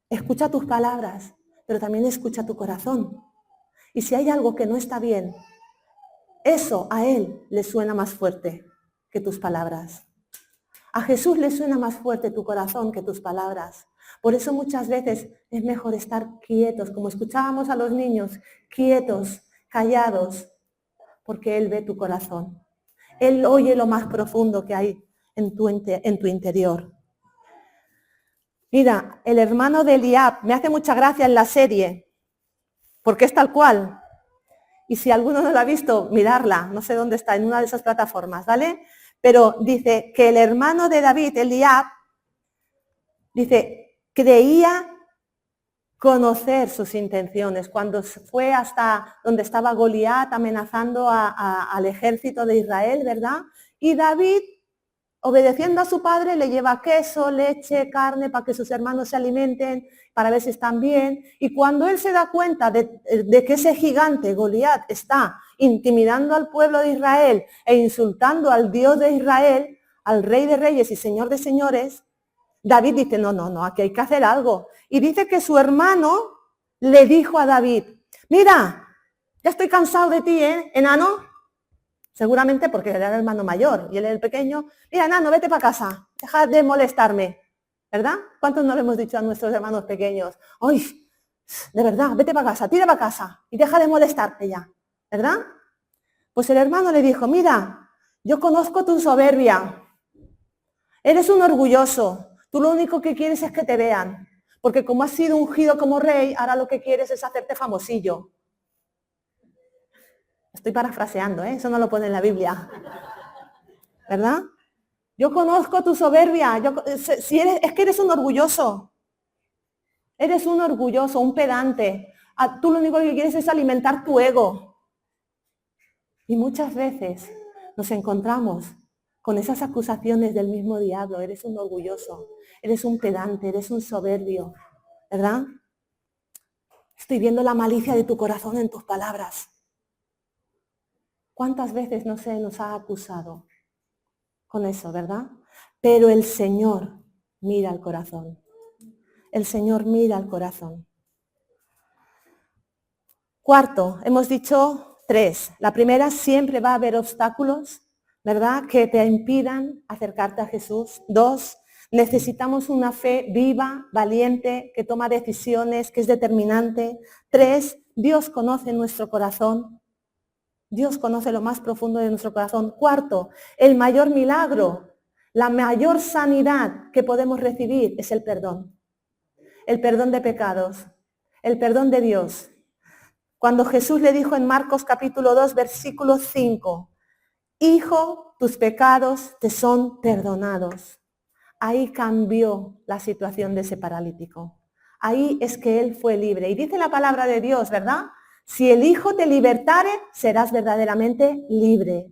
escucha tus palabras, pero también escucha tu corazón. Y si hay algo que no está bien, eso a Él le suena más fuerte que tus palabras. A Jesús le suena más fuerte tu corazón que tus palabras. Por eso muchas veces es mejor estar quietos, como escuchábamos a los niños, quietos, callados, porque Él ve tu corazón. Él oye lo más profundo que hay en tu interior. Mira, el hermano de Eliab, me hace mucha gracia en la serie, porque es tal cual. Y si alguno no la ha visto, mirarla, no sé dónde está, en una de esas plataformas, ¿vale? Pero dice que el hermano de David, Eliab, dice, creía conocer sus intenciones. Cuando fue hasta donde estaba Goliat amenazando al ejército de Israel, ¿verdad? Y David, obedeciendo a su padre, le lleva queso, leche, carne para que sus hermanos se alimenten, para ver si están bien. Y cuando él se da cuenta de que ese gigante, Goliat, está intimidando al pueblo de Israel e insultando al Dios de Israel, al Rey de Reyes y Señor de Señores, David dice, no, aquí hay que hacer algo. Y dice que su hermano le dijo a David, mira, ya estoy cansado de ti, enano. Seguramente porque él era el hermano mayor y él era el pequeño. Mira, enano, vete para casa, deja de molestarme. ¿Verdad? ¿Cuántos no le hemos dicho a nuestros hermanos pequeños? ¡Ay, de verdad, vete para casa, tira para casa y deja de molestarte ya! ¿Verdad? Pues el hermano le dijo, mira, yo conozco tu soberbia. Eres un orgulloso. Tú lo único que quieres es que te vean. Porque como has sido ungido como rey, ahora lo que quieres es hacerte famosillo. Estoy parafraseando, eso no lo pone en la Biblia. ¿Verdad? Yo conozco tu soberbia. Es que eres un orgulloso. Eres un orgulloso, un pedante. Tú lo único que quieres es alimentar tu ego. Y muchas veces nos encontramos con esas acusaciones del mismo diablo. Eres un orgulloso, eres un pedante, eres un soberbio, ¿verdad? Estoy viendo la malicia de tu corazón en tus palabras. ¿Cuántas veces nos ha acusado con eso, verdad? Pero el Señor mira al corazón. El Señor mira al corazón. Cuarto, hemos dicho tres. La primera, siempre va a haber obstáculos, ¿verdad?, que te impidan acercarte a Jesús. Dos, necesitamos una fe viva, valiente, que toma decisiones, que es determinante. Tres, Dios conoce nuestro corazón. Dios conoce lo más profundo de nuestro corazón. Cuarto, el mayor milagro, la mayor sanidad que podemos recibir es el perdón. El perdón de pecados, el perdón de Dios. Cuando Jesús le dijo en Marcos capítulo 2, versículo 5, Hijo, tus pecados te son perdonados. Ahí cambió la situación de ese paralítico. Ahí es que él fue libre. Y dice la palabra de Dios, ¿verdad? Si el Hijo te libertare, serás verdaderamente libre.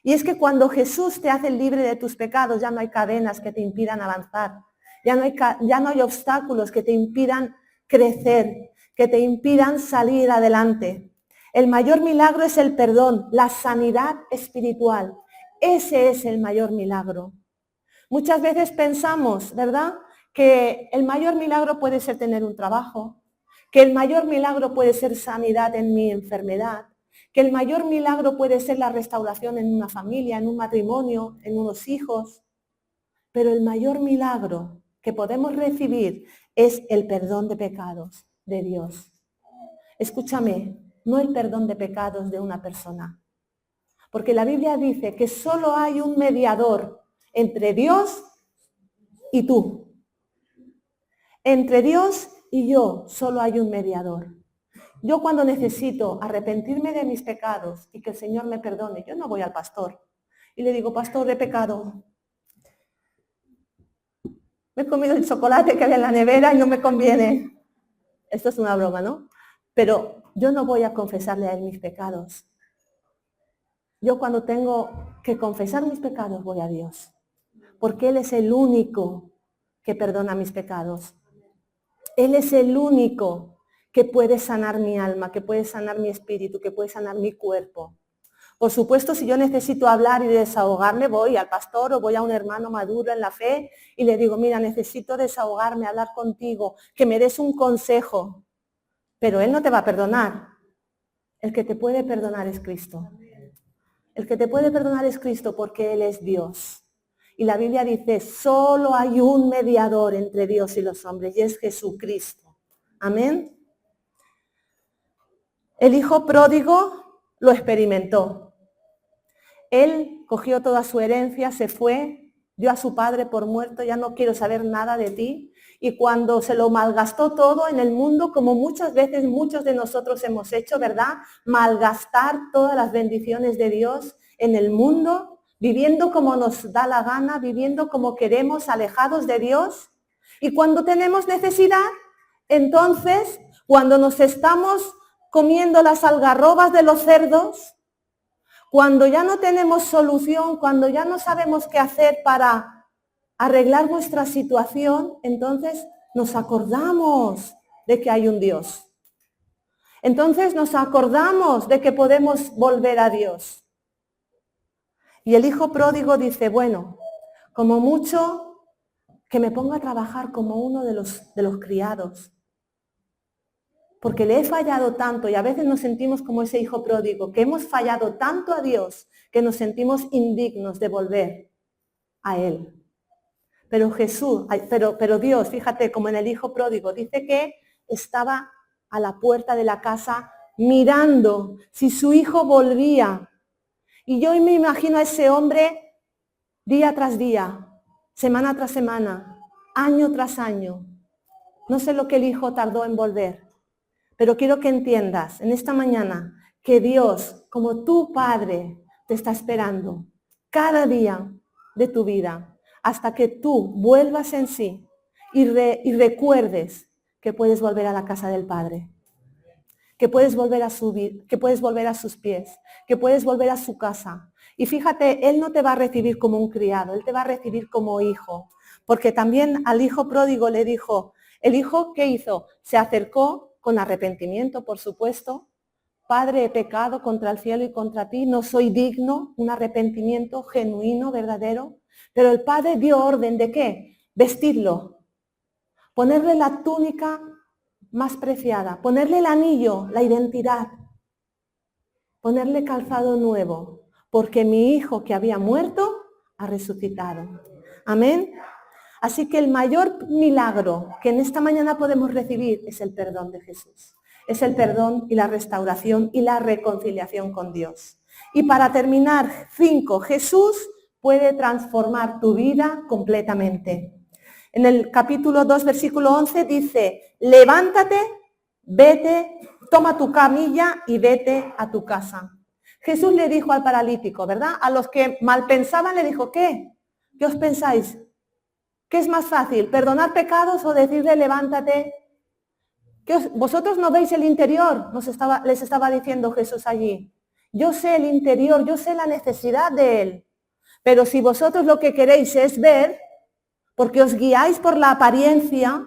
Y es que cuando Jesús te hace libre de tus pecados, ya no hay cadenas que te impidan avanzar. Ya no hay obstáculos que te impidan crecer, que te impidan salir adelante. El mayor milagro es el perdón, la sanidad espiritual. Ese es el mayor milagro. Muchas veces pensamos, ¿verdad?, que el mayor milagro puede ser tener un trabajo, que el mayor milagro puede ser sanidad en mi enfermedad, que el mayor milagro puede ser la restauración en una familia, en un matrimonio, en unos hijos. Pero el mayor milagro que podemos recibir es el perdón de pecados de Dios. Escúchame, no el perdón de pecados de una persona. Porque la Biblia dice que solo hay un mediador entre Dios y tú. Entre Dios y yo solo hay un mediador. Yo cuando necesito arrepentirme de mis pecados y que el Señor me perdone, yo no voy al pastor y le digo, pastor, he pecado. Me he comido el chocolate que había en la nevera y no me conviene. Esto es una broma, ¿no? Pero yo no voy a confesarle a él mis pecados. Yo cuando tengo que confesar mis pecados voy a Dios. Porque Él es el único que perdona mis pecados. Él es el único que puede sanar mi alma, que puede sanar mi espíritu, que puede sanar mi cuerpo. Por supuesto, si yo necesito hablar y desahogarme, voy al pastor o voy a un hermano maduro en la fe y le digo, mira, necesito desahogarme, hablar contigo, que me des un consejo. Pero Él no te va a perdonar. El que te puede perdonar es Cristo. El que te puede perdonar es Cristo porque Él es Dios. Y la Biblia dice, solo hay un mediador entre Dios y los hombres y es Jesucristo. Amén. El hijo pródigo lo experimentó. Él cogió toda su herencia, se fue, dio a su padre por muerto, ya no quiero saber nada de ti. Y cuando se lo malgastó todo en el mundo, como muchas veces muchos de nosotros hemos hecho, ¿verdad? Malgastar todas las bendiciones de Dios en el mundo, viviendo como nos da la gana, viviendo como queremos, alejados de Dios. Y cuando tenemos necesidad, entonces, cuando nos estamos comiendo las algarrobas de los cerdos, cuando ya no tenemos solución, cuando ya no sabemos qué hacer para arreglar nuestra situación, entonces nos acordamos de que hay un Dios. Entonces nos acordamos de que podemos volver a Dios. Y el hijo pródigo dice, bueno, como mucho que me ponga a trabajar como uno de los criados. Porque le he fallado tanto y a veces nos sentimos como ese hijo pródigo, que hemos fallado tanto a Dios que nos sentimos indignos de volver a Él. Pero Dios, fíjate, como en el hijo pródigo, dice que estaba a la puerta de la casa mirando si su hijo volvía. Y yo me imagino a ese hombre día tras día, semana tras semana, año tras año. No sé lo que el hijo tardó en volver, pero quiero que entiendas en esta mañana que Dios, como tu Padre, te está esperando cada día de tu vida hasta que tú vuelvas en sí y recuerdes que puedes volver a la casa del Padre, que puedes volver a que puedes volver a sus pies, que puedes volver a su casa. Y fíjate, Él no te va a recibir como un criado, Él te va a recibir como hijo. Porque también al hijo pródigo le dijo, el hijo, ¿qué hizo? Se acercó con arrepentimiento, por supuesto. Padre, he pecado contra el cielo y contra ti, no soy digno, un arrepentimiento genuino, verdadero. Pero el padre dio orden de ¿qué? Vestirlo, ponerle la túnica más preciada, ponerle el anillo, la identidad. ponerle calzado nuevo, porque mi hijo que había muerto ha resucitado. Amén. Así que el mayor milagro que en esta mañana podemos recibir es el perdón de Jesús. Es el perdón y la restauración y la reconciliación con Dios. Y para terminar, 5, Jesús puede transformar tu vida completamente. En el capítulo 2, versículo 11 dice, levántate, vete, toma tu camilla y vete a tu casa. Jesús le dijo al paralítico, ¿verdad? A los que mal pensaban le dijo, ¿qué? ¿Qué os pensáis? ¿Qué es más fácil, perdonar pecados o decirle levántate? Vosotros no veis el interior, les estaba diciendo Jesús allí. Yo sé el interior, yo sé la necesidad de él. Pero si vosotros lo que queréis es ver, porque os guiáis por la apariencia,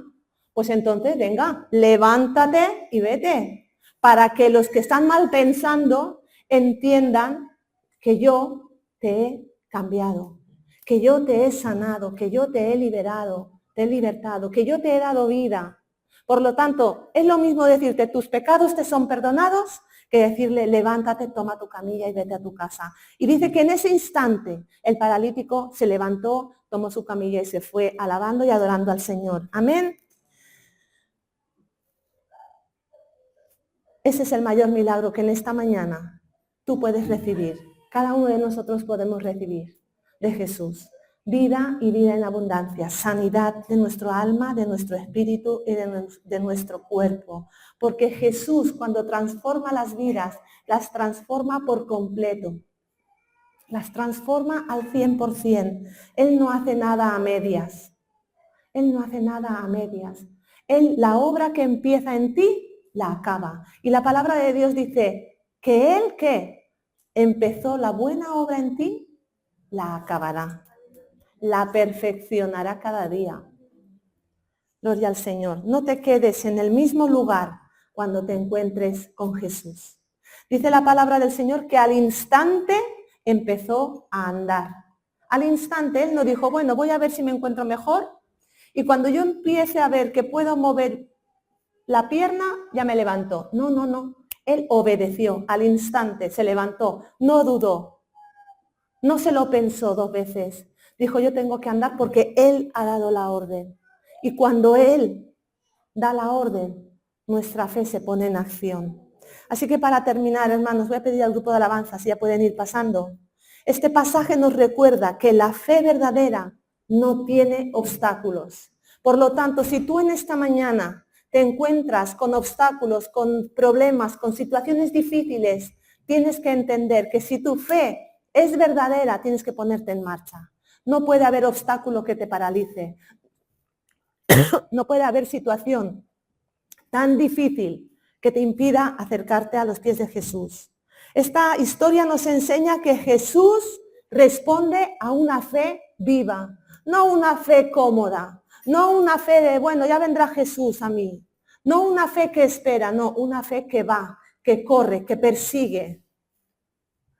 pues entonces venga, levántate y vete. Para que los que están mal pensando entiendan que yo te he cambiado, que yo te he sanado, que yo te he liberado, te he libertado, que yo te he dado vida. Por lo tanto, es lo mismo decirte, tus pecados te son perdonados, que decirle, levántate, toma tu camilla y vete a tu casa. Y dice que en ese instante el paralítico se levantó, tomó su camilla y se fue alabando y adorando al Señor. Amén. Ese es el mayor milagro que en esta mañana tú puedes recibir. Cada uno de nosotros podemos recibir de Jesús. Vida y vida en abundancia, sanidad de nuestro alma, de nuestro espíritu y de nuestro cuerpo. Porque Jesús, cuando transforma las vidas, las transforma por completo. Las transforma al 100%. Él no hace nada a medias. Él no hace nada a medias. Él, la obra que empieza en ti, la acaba. Y la palabra de Dios dice que Él que empezó la buena obra en ti, la acabará. La perfeccionará cada día. Gloria al Señor. No te quedes en el mismo lugar cuando te encuentres con Jesús. Dice la palabra del Señor que al instante empezó a andar. Al instante Él no dijo, bueno, voy a ver si me encuentro mejor y cuando yo empiece a ver que puedo mover la pierna, ya me levanto. No, no, no. Él obedeció al instante, se levantó, no dudó. No se lo pensó 2 veces. Dijo, yo tengo que andar porque Él ha dado la orden. Y cuando Él da la orden, nuestra fe se pone en acción. Así que para terminar, hermanos, voy a pedir al grupo de alabanza, si ya pueden ir pasando. Este pasaje nos recuerda que la fe verdadera no tiene obstáculos. Por lo tanto, si tú en esta mañana te encuentras con obstáculos, con problemas, con situaciones difíciles, tienes que entender que si tu fe es verdadera, tienes que ponerte en marcha. No puede haber obstáculo que te paralice. No puede haber situación tan difícil que te impida acercarte a los pies de Jesús. Esta historia nos enseña que Jesús responde a una fe viva, no una fe cómoda, no una fe de, bueno, ya vendrá Jesús a mí. No una fe que espera, no, una fe que va, que corre, que persigue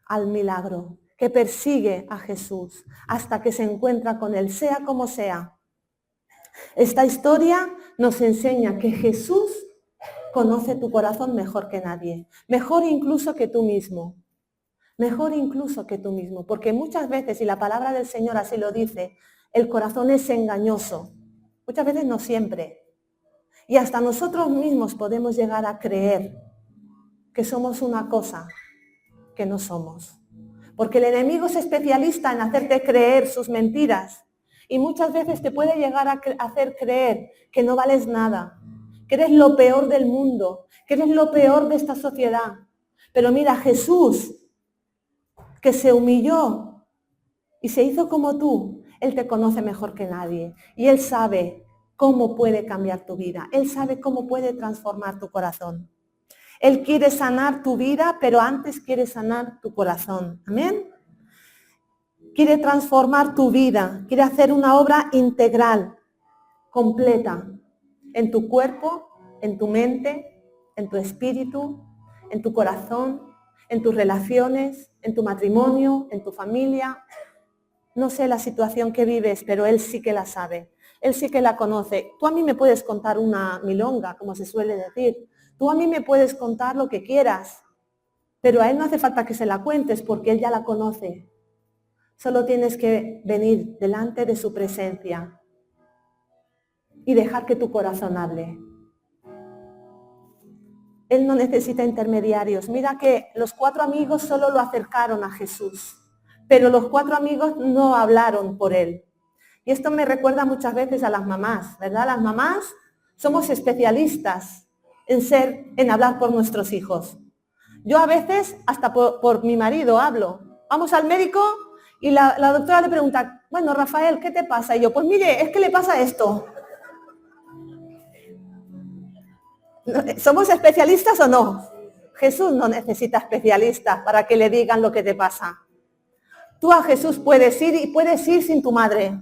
al milagro, que persigue a Jesús hasta que se encuentra con Él, sea como sea. Esta historia nos enseña que Jesús conoce tu corazón mejor que nadie, mejor incluso que tú mismo, mejor incluso que tú mismo, porque muchas veces, y la palabra del Señor así lo dice, el corazón es engañoso, muchas veces no siempre, y hasta nosotros mismos podemos llegar a creer que somos una cosa que no somos. Porque el enemigo es especialista en hacerte creer sus mentiras y muchas veces te puede llegar a hacer creer que no vales nada, que eres lo peor del mundo, que eres lo peor de esta sociedad. Pero mira, Jesús, que se humilló y se hizo como tú, Él te conoce mejor que nadie y Él sabe cómo puede cambiar tu vida, Él sabe cómo puede transformar tu corazón. Él quiere sanar tu vida, pero antes quiere sanar tu corazón. Amén. Quiere transformar tu vida, quiere hacer una obra integral, completa, en tu cuerpo, en tu mente, en tu espíritu, en tu corazón, en tus relaciones, en tu matrimonio, en tu familia. No sé la situación que vives, pero Él sí que la sabe. Él sí que la conoce. Tú a mí me puedes contar una milonga, como se suele decir. Tú a mí me puedes contar lo que quieras, Pero a Él no hace falta que se la cuentes porque Él ya la conoce. Solo tienes que venir delante de su presencia y dejar que tu corazón hable. Él no necesita intermediarios. Mira que los 4 amigos solo lo acercaron a Jesús, pero los 4 amigos no hablaron por Él. Y esto me recuerda muchas veces a las mamás, ¿verdad? Las mamás somos especialistas en hablar por nuestros hijos. Yo a veces hasta por mi marido hablo. Vamos al médico y la doctora le pregunta, bueno, Rafael, ¿qué te pasa? Y yo, pues mire, es que le pasa esto. ¿Somos especialistas o no? Jesús no necesita especialistas para que le digan lo que te pasa. Tú a Jesús puedes ir y puedes ir sin tu madre,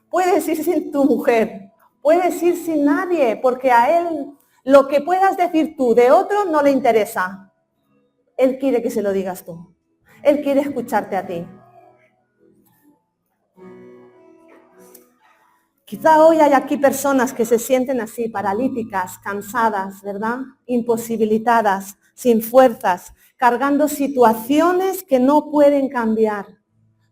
puedes ir sin tu mujer, puedes ir sin nadie, porque a Él lo que puedas decir tú de otro no le interesa. Él quiere que se lo digas tú. Él quiere escucharte a ti. Quizá hoy hay aquí personas que se sienten así, paralíticas, cansadas, ¿verdad? Imposibilitadas, sin fuerzas, cargando situaciones que no pueden cambiar.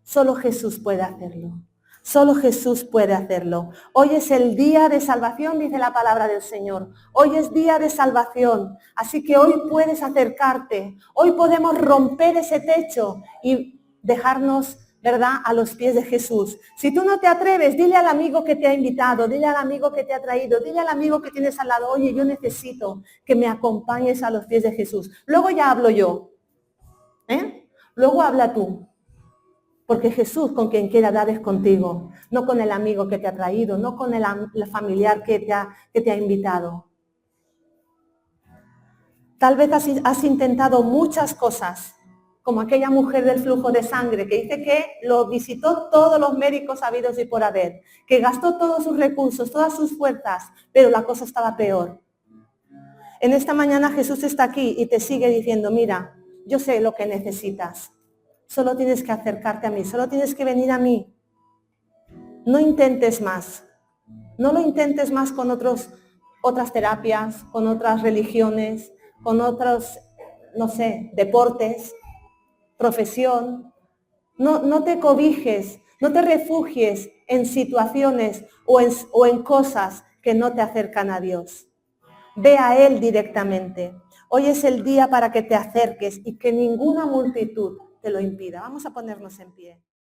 Solo Jesús puede hacerlo. Solo Jesús puede hacerlo. Hoy es el día de salvación, dice la palabra del Señor. Hoy es día de salvación. Así que hoy puedes acercarte. Hoy podemos romper ese techo y dejarnos, ¿verdad?, a los pies de Jesús. Si tú no te atreves, dile al amigo que te ha invitado, dile al amigo que te ha traído, dile al amigo que tienes al lado, oye, yo necesito que me acompañes a los pies de Jesús. Luego ya hablo yo. Luego habla tú. Porque Jesús con quien quiere hablar es contigo, no con el amigo que te ha traído, no con el familiar que te ha invitado. Tal vez has intentado muchas cosas, como aquella mujer del flujo de sangre que dice que lo visitó todos los médicos habidos y por haber, que gastó todos sus recursos, todas sus fuerzas, pero la cosa estaba peor. En esta mañana Jesús está aquí y te sigue diciendo, mira, yo sé lo que necesitas. Solo tienes que acercarte a mí, solo tienes que venir a mí. No intentes más. No lo intentes más con otras terapias, con otras religiones, con otros, no sé, deportes, profesión. No te cobijes, no te refugies en situaciones o en cosas que no te acercan a Dios. Ve a Él directamente. Hoy es el día para que te acerques y que ninguna multitud te lo impida. Vamos a ponernos en pie.